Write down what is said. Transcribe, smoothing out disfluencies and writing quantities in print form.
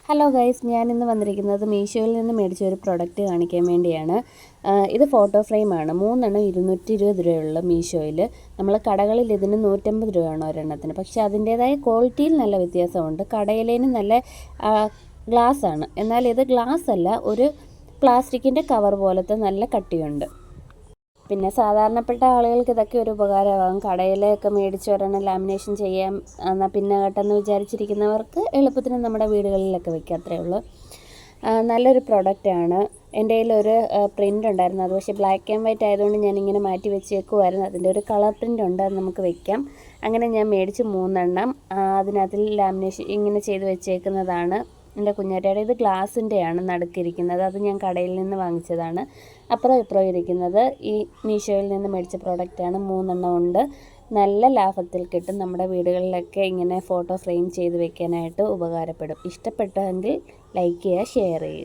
Hello guys, ഞാനിന്ന് വന്നിരിക്കുന്നത് മീഷോയിൽ നിന്ന് മേടിച്ച ഒരു പ്രൊഡക്റ്റ് കാണിക്കാൻ വേണ്ടിയാണ്. ഇത് ഫോട്ടോ ഫ്രെയിമാണ്. 3 എണ്ണം 220 രൂപയുള്ള മീഷോയിൽ. നമ്മൾ കടകളിൽ ഇതിന് 150 രൂപയാണ് ഒരെണ്ണത്തിന്. പക്ഷേ അതിൻ്റേതായ ക്വാളിറ്റിയിൽ നല്ല വ്യത്യാസമുണ്ട്. കടയിലേന് നല്ല ഗ്ലാസ്സാണ്, എന്നാൽ ഇത് ഗ്ലാസ് അല്ല, ഒരു പ്ലാസ്റ്റിക്കിൻ്റെ കവർ പോലത്തെ നല്ല കട്ടിയുണ്ട്. പിന്നെ സാധാരണപ്പെട്ട ആളുകൾക്ക് ഇതൊക്കെ ഒരു ഉപകാരമാകും. കടയിലൊക്കെ മേടിച്ച് ഒരെണ്ണം ലാമിനേഷൻ ചെയ്യാം എന്നാൽ പിന്നെ കേട്ടെന്ന് വിചാരിച്ചിരിക്കുന്നവർക്ക് എളുപ്പത്തിന് നമ്മുടെ വീടുകളിലൊക്കെ വെക്കാം, അത്രയേ ഉള്ളൂ. നല്ലൊരു പ്രൊഡക്റ്റാണ്. എൻ്റെ കയ്യിലൊരു പ്രിൻ്റ് ഉണ്ടായിരുന്നു, അത് പക്ഷേ ബ്ലാക്ക് ആൻഡ് വൈറ്റ് ആയതുകൊണ്ട് ഞാനിങ്ങനെ മാറ്റി വെച്ചേക്കുമായിരുന്നു. അതിൻ്റെ ഒരു കളർ പ്രിൻ്റ് ഉണ്ട്, അത് നമുക്ക് വെക്കാം. അങ്ങനെ ഞാൻ മേടിച്ച് 3 എണ്ണം അതിനകത്തിൽ ലാമിനേഷൻ ഇങ്ങനെ ചെയ്ത് വെച്ചേക്കുന്നതാണ്. എൻ്റെ കുഞ്ഞാറ്റയുടെ ഇത് ഗ്ലാസിൻ്റെയാണ് നടുക്കിരിക്കുന്നത്. അത് ഞാൻ കടയിൽ നിന്ന് വാങ്ങിച്ചതാണ്. അപ്പുറം ഇപ്പുറം ഇരിക്കുന്നത് ഈ മീഷോയിൽ നിന്ന് മേടിച്ച പ്രോഡക്റ്റാണ്. 3 എണ്ണം ഉണ്ട്. നല്ല ലാഭത്തിൽ കിട്ടും. നമ്മുടെ വീടുകളിലൊക്കെ ഇങ്ങനെ ഫോട്ടോ ഫ്രെയിം ചെയ്ത് വെക്കാനായിട്ട് ഉപകാരപ്പെടും. ഇഷ്ടപ്പെട്ടെങ്കിൽ ലൈക്ക് ചെയ്യുക, ഷെയർ ചെയ്യുക.